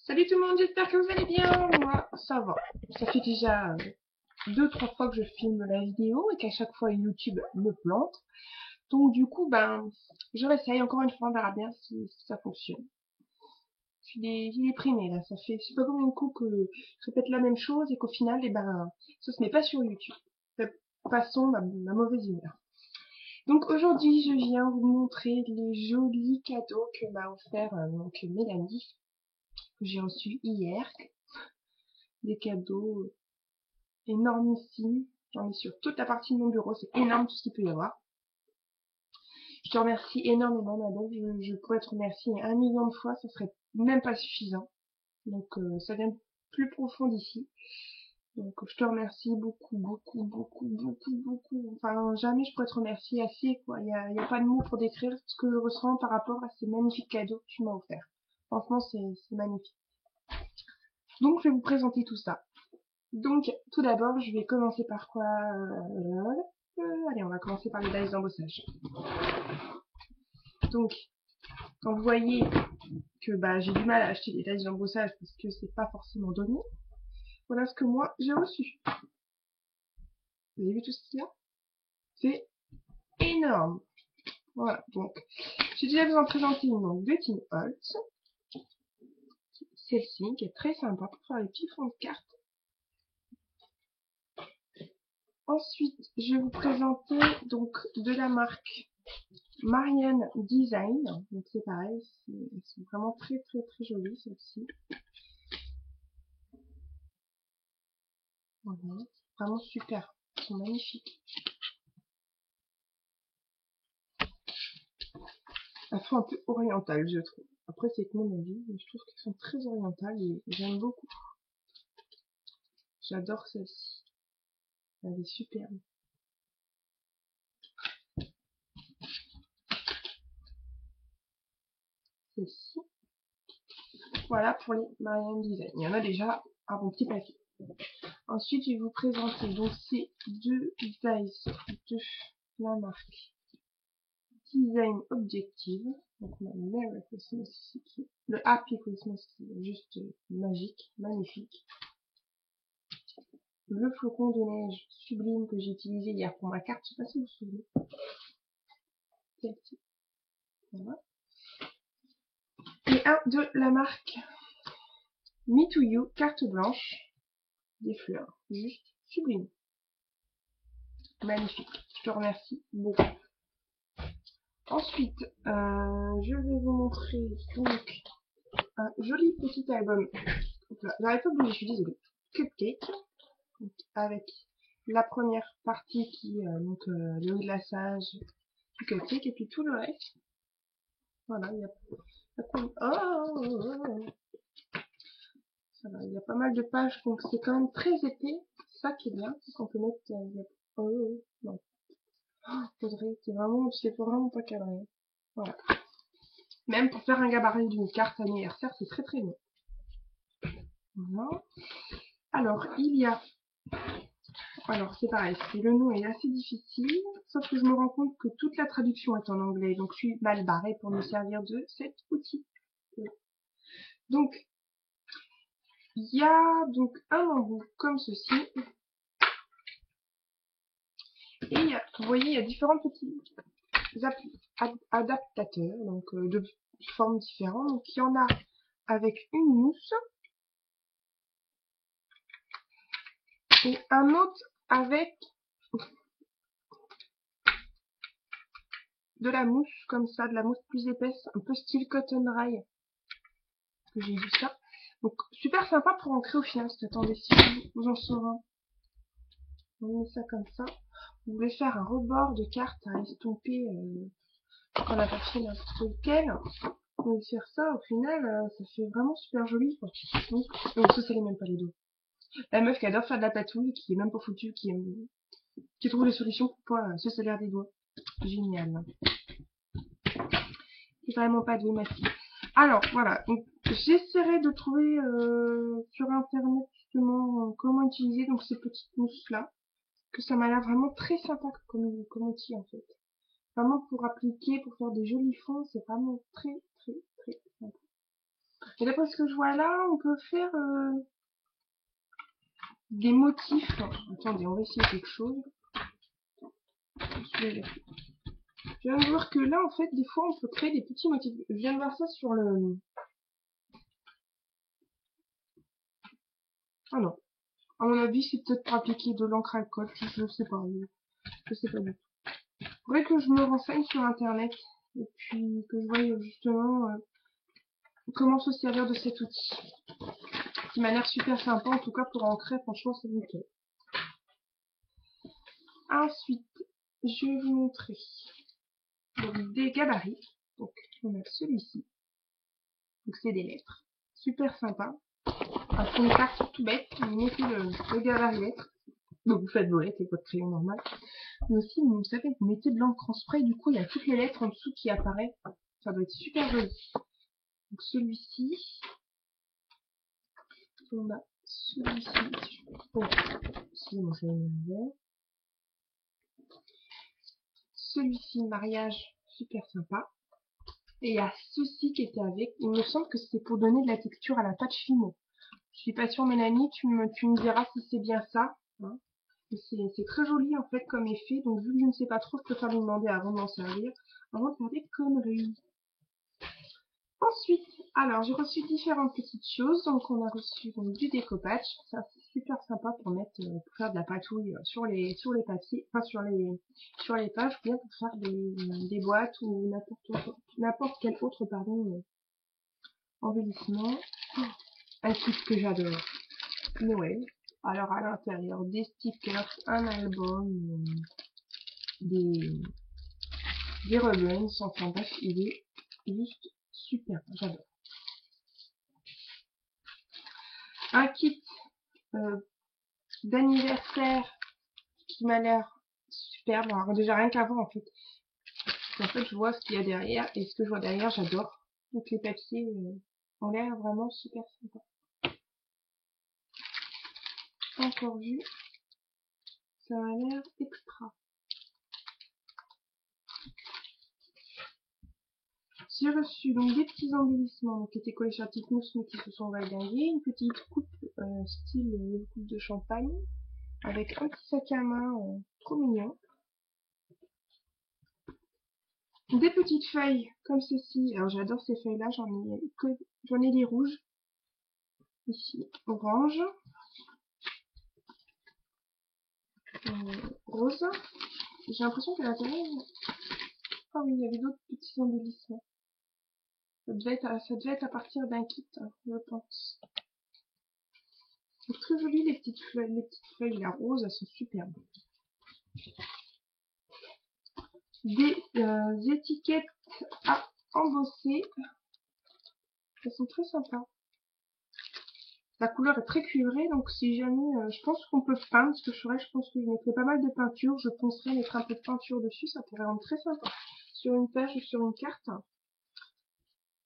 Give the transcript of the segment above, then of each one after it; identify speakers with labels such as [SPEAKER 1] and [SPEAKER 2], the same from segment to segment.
[SPEAKER 1] Salut tout le monde, j'espère que vous allez bien. Moi, ça va. Ça fait déjà 2-3 fois que je filme la vidéo et qu'à chaque fois YouTube me plante. Donc du coup, je réessaye encore une fois, on verra bien si ça fonctionne. Je suis déprimée là, ça fait je sais pas combien de coups que je répète la même chose et qu'au final, ça se met pas sur YouTube. Passons ma mauvaise humeur. Donc aujourd'hui, je viens vous montrer les jolis cadeaux que m'a offert Mélanie, que j'ai reçu hier. Des cadeaux énormissimes. J'en ai sur toute la partie de mon bureau, c'est énorme tout ce qu'il peut y avoir. Je te remercie énormément, madame. Je pourrais te remercier 1 million de fois, ça serait même pas suffisant. Donc ça vient plus profond d'ici. Donc je te remercie beaucoup, beaucoup, beaucoup, beaucoup, beaucoup. Enfin, jamais je pourrais te remercier assez, quoi. Y a pas de mots pour décrire ce que je ressens par rapport à ces magnifiques cadeaux que tu m'as offerts. Franchement, c'est magnifique. Donc je vais vous présenter tout ça. Donc, tout d'abord, je vais commencer par quoi allez, on va commencer par les dies d'embossage. Donc, quand vous voyez que j'ai du mal à acheter des dies d'embossage parce que c'est pas forcément donné, voilà ce que moi j'ai reçu. Vous avez vu tout ce qu'il y a? C'est énorme. Voilà, donc, j'ai déjà vous en présenter une donc, de Tim Holtz. Celle-ci, qui est très sympa pour faire les petits fonds de cartes. Ensuite, je vais vous présenter donc de la marque Marianne Design, donc c'est pareil, c'est vraiment très très très joli celle-ci. Voilà, vraiment super, elles sont magnifiques. Elles font un peu orientales, je trouve. Après c'est que mon avis, mais je trouve qu'elles sont très orientales et j'aime beaucoup. J'adore celle-ci, elle est superbe. Celle-ci, voilà pour les Marianne Design. Il y en a déjà un bon petit paquet. Ensuite, je vais vous présenter donc ces deux dies de la marque Design Objective. Donc on a le Merry Christmas ici, le Happy Christmas qui est juste magique, magnifique. Le flocon de neige sublime que j'ai utilisé hier pour ma carte, je sais pas si vous vous souvenez. Celle-ci. Voilà. Et un de la marque Me to You, carte blanche, des fleurs, juste sublime. Magnifique. Je te remercie beaucoup. Ensuite, je vais vous montrer donc un joli petit album. J'arrête pas de bouger, je suis désolée. Cupcake. Donc, avec la première partie qui est le glaçage du cupcake et puis tout le reste. Voilà, il y a il y a pas mal de pages, donc c'est quand même très épais. C'est ça qui est bien, c'est qu'on peut mettre. Non, c'est vraiment pas cadré. Voilà. Même pour faire un gabarit d'une carte anniversaire, c'est très très bien. Voilà. Alors, c'est pareil, le nom est assez difficile, sauf que je me rends compte que toute la traduction est en anglais, donc je suis mal barrée pour me servir de cet outil. Donc, il y a donc un embout comme ceci, et vous voyez, il y a différents petits adaptateurs, donc de formes différentes. Donc, il y en a avec une mousse, et un autre avec de la mousse, comme ça, de la mousse plus épaisse, un peu style cotton dry, que j'ai vu ça. Donc, super sympa pour ancrer au final. Attendez, si vous en saurez un. On met ça comme ça. Vous voulez faire un rebord de carte à estomper quand la papier n'importe lequel. Vous pouvez faire ça, au final, ça fait vraiment super joli, quoi. Donc ça, c'est même pas les dos. La meuf qui adore faire de la patouille, qui est même pas foutue, qui trouve des solutions pour pas se salir des doigts. Génial. C'est vraiment pas doué, ma fille. Alors, voilà. Donc, j'essaierai de trouver sur internet justement comment utiliser donc ces petites mousses là, que ça m'a l'air vraiment très sympa comme outil en fait. Vraiment pour appliquer, pour faire des jolis fonds, c'est vraiment très très très sympa. Et d'après ce que je vois là, on peut faire des motifs. Attendez, on va essayer quelque chose. Je viens de voir que là, en fait, des fois, on peut créer des petits motifs. Je viens de voir ça sur le... Ah non. À mon avis, c'est peut-être pour appliquer de l'encre à alcool. Je sais pas. Je sais pas du tout. Faudrait que je me renseigne sur Internet. Et puis que je voie justement comment se servir de cet outil. Qui m'a l'air super sympa. En tout cas, pour ancrer, franchement, c'est nickel. Ensuite, je vais vous montrer donc, des gabarits. Donc, on a celui-ci. Donc, c'est des lettres. Super sympa. C'est une carte tout bête. Vous mettez le gabarit lettres. Donc, vous faites vos lettres avec votre crayon normal. Mais aussi, vous savez, vous mettez de l'encre en spray. Du coup, il y a toutes les lettres en dessous qui apparaissent. Ça doit être super joli. Donc, celui-ci. On a celui-ci. Oh, excusez-moi, je vais me celui-ci, mariage, super sympa. Et il y a ceci qui était avec. Il me semble que c'est pour donner de la texture à la pâte fimo. Je suis pas sûre, Mélanie, tu me diras si c'est bien ça. Hein. C'est très joli en fait comme effet. Donc vu que je ne sais pas trop, je préfère lui demander avant de m'en servir. Avant de faire des conneries. Ensuite, alors j'ai reçu différentes petites choses. Donc on a reçu donc, du découpage. Ça c'est super sympa pour mettre pour faire de la patouille sur les papiers, enfin sur les pages, ou bien pour faire des boîtes ou n'importe quel autre pardon embellissement. Un kit que j'adore. Noël. Alors à l'intérieur des stickers, un album, des ribbons, enfin bref, il est juste super, j'adore. Un kit d'anniversaire qui m'a l'air superbe. Alors déjà rien qu'à voir en fait. En fait je vois ce qu'il y a derrière et ce que je vois derrière j'adore. Donc les papiers ont l'air vraiment super sympa. Encore vu, ça a l'air extra. J'ai reçu donc des petits embellissements donc, qui étaient collés sur la petite mousse mais qui se sont valdingués, une petite coupe style coupe de champagne avec un petit sac à main trop mignon. Des petites feuilles comme ceci, alors j'adore ces feuilles là, j'en ai des rouges, ici orange, rose, j'ai l'impression qu'à l'intérieur, ah oui il y avait d'autres petits embellissements, ça devait être à partir d'un kit, hein, je pense. C'est très joli les petites feuilles, la rose, elles sont superbes. Des étiquettes à embosser, elles sont très sympas. La couleur est très cuivrée, donc si jamais, je pense qu'on peut peindre, ce que je pense que je mettrai pas mal de peinture, je penserai mettre un peu de peinture dessus, ça pourrait rendre très sympa. Sur une page ou sur une carte,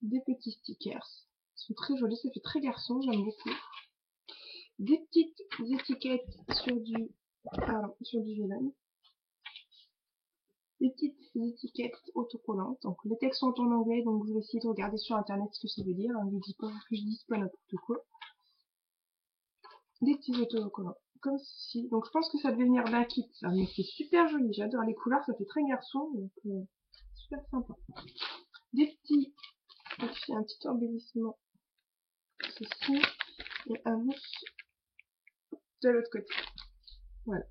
[SPEAKER 1] des petits stickers, ils sont très jolis, ça fait très garçon, j'aime beaucoup. Des petites étiquettes sur du vélone. Des petites étiquettes autocollantes, donc les textes sont en anglais, donc je vais essayer de regarder sur internet ce que ça veut dire, hein, je dis pas n'importe quoi. Des petits autocollants comme ceci. Donc je pense que ça devait venir d'un kit, ça. Mais c'est super joli, j'adore les couleurs, ça fait très garçon, donc super sympa. Des petits, un petit embellissement, ceci, et un mousse de l'autre côté. Voilà.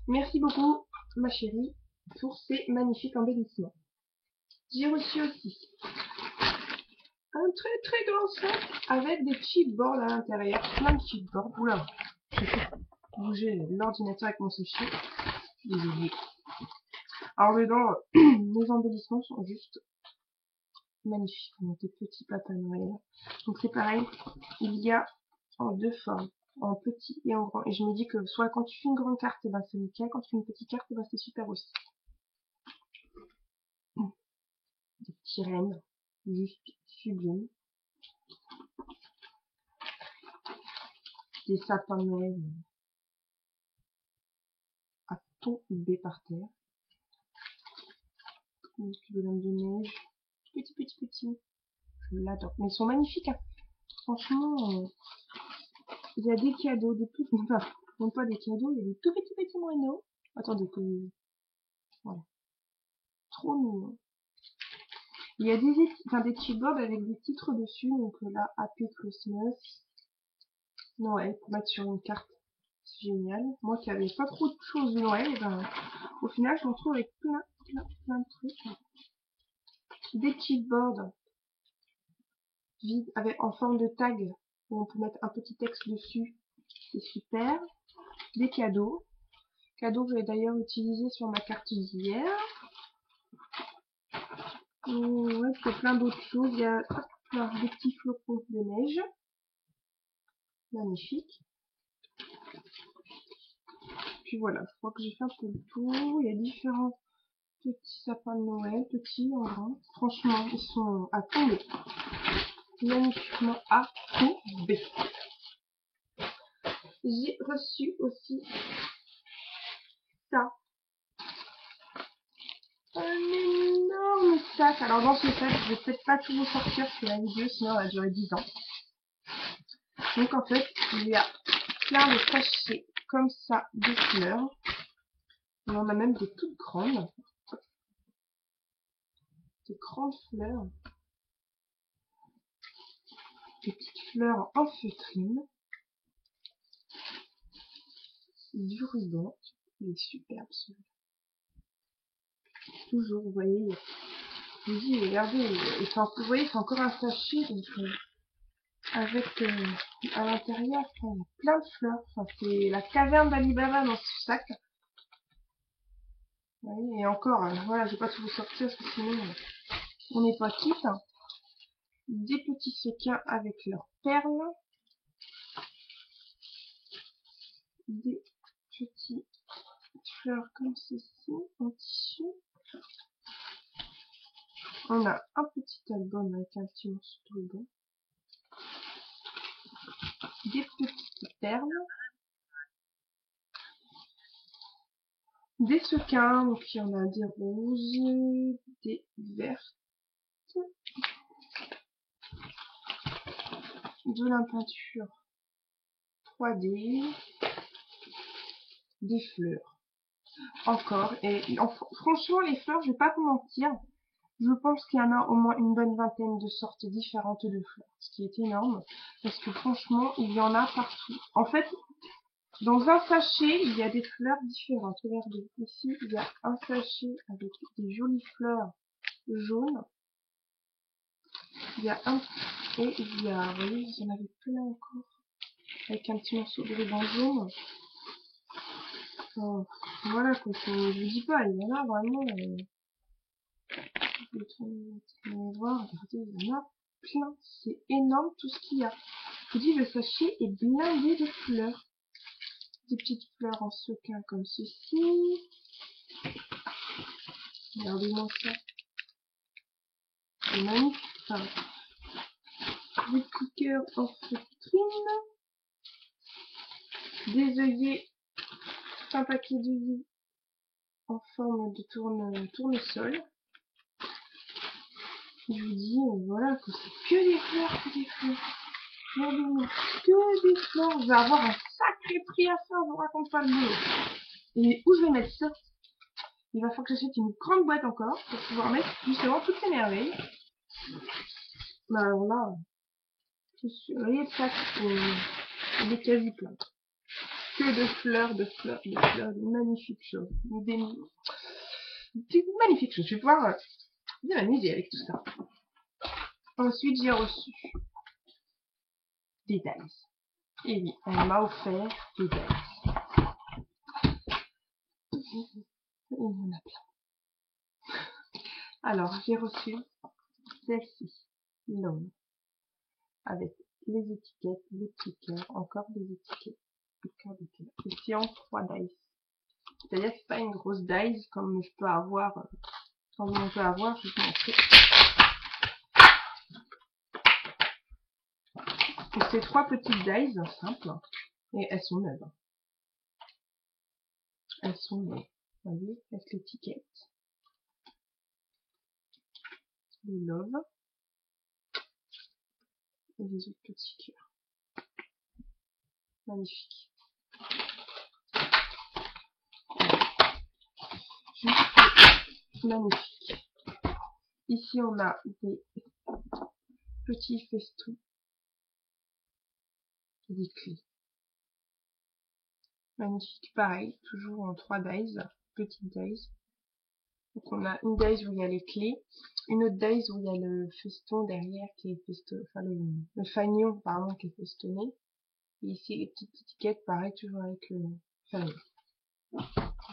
[SPEAKER 1] Merci beaucoup, ma chérie, pour ces magnifiques embellissements. J'ai reçu aussi un très très grand sac avec des chipboards à l'intérieur, plein de chipboards. Oula, je vais bouger l'ordinateur avec mon souci. Désolé. Alors dedans, les embellissements sont juste magnifiques. Donc des petits Papa Noël. Donc c'est pareil, il y a en deux formes, en petit et en grand. Et je me dis que soit quand tu fais une grande carte, et ben c'est nickel. Quand tu fais une petite carte, et ben c'est super aussi. Des petits rennes, juste sublimes. Des sapins de Noël à tomber par terre. Des petits bonhommes de neige. Petit. Je l'adore. Mais ils sont magnifiques. Hein. Franchement, il y a des cadeaux, des petits, enfin, non pas des cadeaux, il y a des tout petits moineaux. Attendez que, voilà, trop mignon. Il y a des chipboards avec des titres dessus, donc là, Happy Christmas, Noël, pour mettre sur une carte, c'est génial. Moi qui avais pas trop de choses de Noël, et ben, au final, je me retrouve avec plein de trucs. Des chipboards vides, avec, en forme de tag, où on peut mettre un petit texte dessus, c'est super. Des cadeaux. Cadeaux que j'ai d'ailleurs utilisé sur ma carte d'hier. Ouais, c'est plein d'autres choses. Il y a des petits flocons de neige. Magnifique. Puis voilà, je crois que j'ai fait un peu le tour. Il y a différents petits sapins de Noël, petits en grand. Franchement, ils sont à tomber. Magnifiquement à tomber. J'ai reçu aussi ça. Un énorme sac. Alors dans ce sac, je vais peut-être pas tout vous sortir sur la vidéo, sinon elle va durer 10 ans. Donc en fait, il y a plein de sachets comme ça de fleurs. On en a même des toutes grandes. Des grandes fleurs. Des petites fleurs en feutrine. Du ruban. Il est superbe celui-là. Toujours, vous voyez. Je vous dis, regardez, vous voyez, c'est encore un sachet, donc avec à l'intérieur, il y a plein de fleurs. Enfin, c'est la caverne d'Ali Baba dans ce sac. Vous voyez, et encore, voilà, je vais pas tout vous sortir parce que sinon on n'est pas quitte. Des petits sequins avec leurs perles. Des petites fleurs comme ceci en tissu. On a un petit album avec un petit morceau de ruban. Des petites perles. Des sequins, donc il y en a des roses, des vertes, de la peinture 3D, des fleurs. Encore, et franchement les fleurs, je vais pas vous mentir, je pense qu'il y en a au moins une bonne vingtaine de sortes différentes de fleurs, ce qui est énorme, parce que franchement, il y en a partout. En fait, dans un sachet, il y a des fleurs différentes. Regardez, ici, il y a un sachet avec des jolies fleurs jaunes. Il y a un, et il y a, vous voyez, il y en avait plein encore, avec un petit morceau de ruban jaune. Enfin, voilà, quoi, je vous dis pas, il y en a vraiment, je vais voir, regardez, il y en a plein, c'est énorme tout ce qu'il y a. Je vous dis, le sachet est blindé de fleurs. Des petites fleurs en sequin comme ceci. Regardez-moi ça. C'est magnifique. Enfin, des petits cœurs en feutrine. Des œillets. Un paquet d'œillets en forme de tournesol. Je vous dis, voilà, que c'est que des fleurs, que des fleurs. Regardez-moi, que des fleurs. Je vais avoir un sacré prix à ça, je vous raconte pas le boulot. Et où je vais mettre ça? Il va falloir que j'achète une grande boîte encore pour pouvoir mettre justement toutes ces merveilles. Mais alors là, je suis, vous voyez, ça, il est quasi plein. Que de fleurs, de magnifiques choses. Des magnifiques choses. Je vais pouvoir bien m'amuser avec tout ça. Ensuite, j'ai reçu des dice. Et oui, on m'a offert des dice. Il y en a plein. Alors, j'ai reçu celle-ci, l'homme, avec les étiquettes, les petits cœurs, encore des étiquettes, des cœurs, des cœurs. Et c'est en 3 dice. C'est-à-dire que c'est pas une grosse dice comme je peux avoir, comme on peut avoir, je vais vous montrer. Donc c'est 3 petites dice simples, et elles sont neuves. Elles sont neuves. Vous voyez, avec l'étiquette. Le love. et les autres petits cœurs. Magnifique. Juste magnifique. Ici, on a des petits festons et des clés. Magnifique. Pareil, toujours en 3 days, petites days. Donc on a une days où il y a les clés, une autre days où il y a le feston derrière qui est festonné, enfin le fanion pardon qui est festonné. Et ici les petites étiquettes, pareil toujours avec le fanion.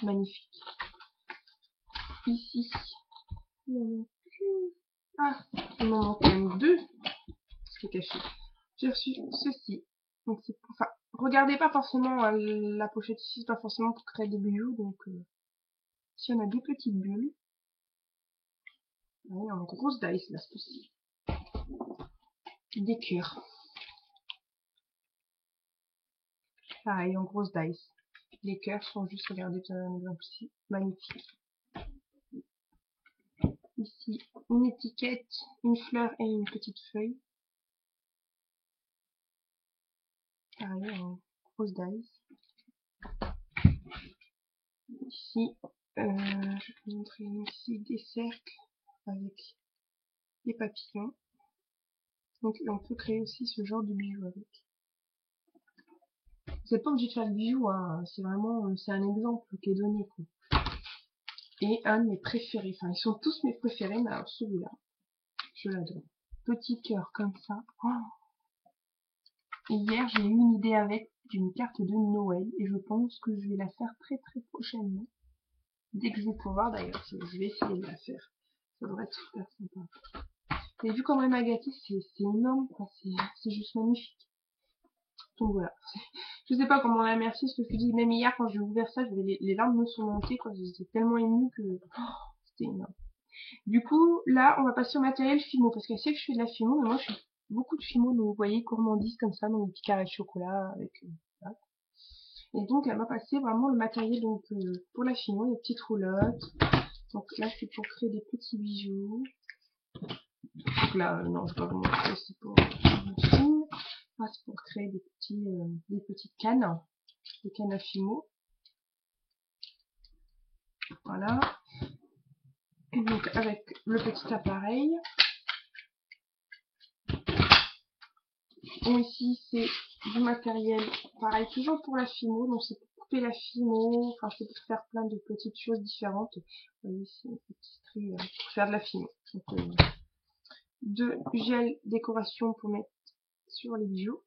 [SPEAKER 1] Magnifique. Ici, ah, il m'en manque même 2, ce qui est caché. J'ai reçu ceci. Donc c'est, enfin, regardez pas forcément hein, la pochette ici, c'est pas forcément pour créer des bijoux. Donc ici on a 2 petites bulles. Ouais, en grosse dice là, ceci. Des cœurs. Pareil, en grosse dice. Les cœurs sont juste, regardez, vous avez un exemple ici, magnifique. Ici, une étiquette, une fleur et une petite feuille. Pareil, en grosse dice. Ici, je vais vous montrer ici des cercles avec des papillons. Donc, on peut créer aussi ce genre de bijoux avec. C'est pas obligé de faire le bijou, hein. C'est vraiment, c'est un exemple qui est donné, quoi. Et un de mes préférés, enfin ils sont tous mes préférés, mais alors celui-là, je l'adore. Petit cœur comme ça. Oh. Et hier j'ai eu une idée avec d'une carte de Noël et je pense que je vais la faire très très prochainement. Dès que je vais pouvoir d'ailleurs, je vais essayer de la faire. Ça devrait être super sympa. Et vu comment elle m'a gâté, c'est énorme, quoi. C'est juste magnifique. Donc voilà. Je sais pas comment la remercier, ce que je te dis. Même hier quand j'ai ouvert ça, les larmes me sont montées, quoi. J'étais tellement émue que c'était énorme. Du coup, là, on va passer au matériel Fimo, parce qu'elle sait que je fais de la Fimo, mais moi, je fais beaucoup de Fimo, donc vous voyez, gourmandise comme ça, dans les petits carrés de chocolat, avec voilà. Et donc, elle m'a passé vraiment le matériel donc pour la Fimo, les petites roulottes. Donc là, c'est pour créer des petits bijoux. Donc là, non, je vais pas vous montrer, c'est pour une chine. Là, c'est pour créer des petites cannes, des cannes à Fimo. Voilà. Et donc, avec le petit appareil. Bon, ici, c'est du matériel, pareil, toujours pour la Fimo, donc c'est pour couper la Fimo, enfin, c'est pour faire plein de petites choses différentes. Vous voyez, ici, un petit stri pour faire de la Fimo. Donc, de gel décoration pour mettre sur les bijoux.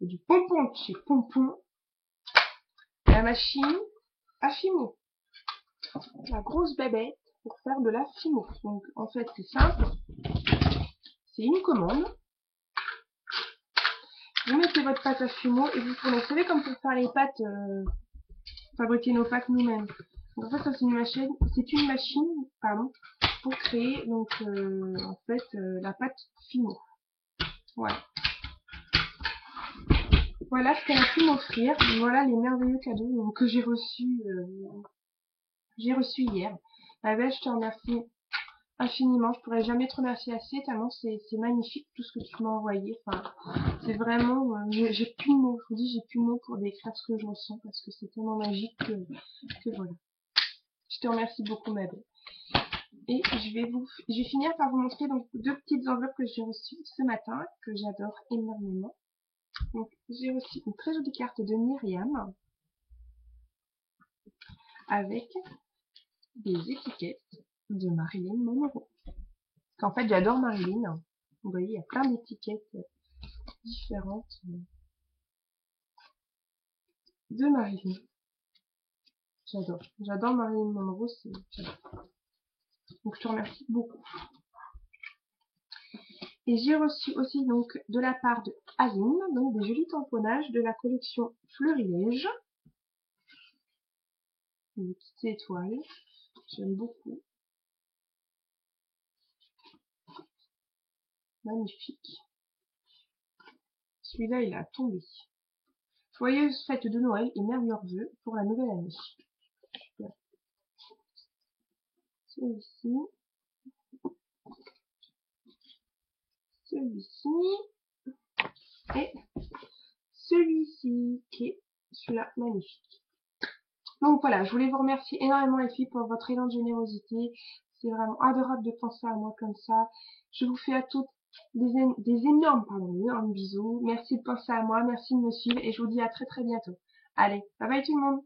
[SPEAKER 1] Et du pompon de chez Pompon. La machine à Fimo. La grosse babette pour faire de la Fimo. Donc, en fait, c'est simple. C'est une commande. Vous mettez votre pâte à Fimo et vous tournez. Vous savez, comme pour faire les pâtes, fabriquer nos pâtes nous-mêmes. Donc, en fait, ça c'est une machine, pardon, pour créer donc en fait la pâte Fimo. Voilà. Voilà ce qu'elle a pu m'offrir. Voilà les merveilleux cadeaux donc, que j'ai reçus hier. La belle, je te remercie infiniment. Je pourrais jamais te remercier assez tellement c'est magnifique tout ce que tu m'as envoyé. Enfin, c'est vraiment, j'ai plus de mots. Je vous dis, j'ai plus de mots pour décrire ce que je ressens parce que c'est tellement magique que voilà. Je te remercie beaucoup, ma belle. Et je vais finir par vous montrer donc 2 petites enveloppes que j'ai reçues ce matin, que j'adore énormément. Donc, j'ai reçu une très jolie carte de Myriam, avec des étiquettes de Marilyn Monroe. En fait, j'adore Marilyn. Vous voyez, il y a plein d'étiquettes différentes de Marilyn. J'adore. J'adore Marilyn Monroe, donc je te remercie beaucoup. Et j'ai reçu aussi donc de la part de Aline, donc des jolis tamponnages de la collection Fleurilège. Des petites étoiles. J'aime beaucoup. Magnifique. Celui-là, il a tombé. Joyeuse fête de Noël et meilleurs vœux pour la nouvelle année. Super. Celui-ci. celui-ci et celui-ci qui est celui-là magnifique. Donc voilà, je voulais vous remercier énormément les filles pour votre élan de générosité. C'est vraiment adorable de penser à moi comme ça. Je vous fais à toutes des énormes bisous. Merci de penser à moi, merci de me suivre et je vous dis à très très bientôt. Allez, bye bye tout le monde.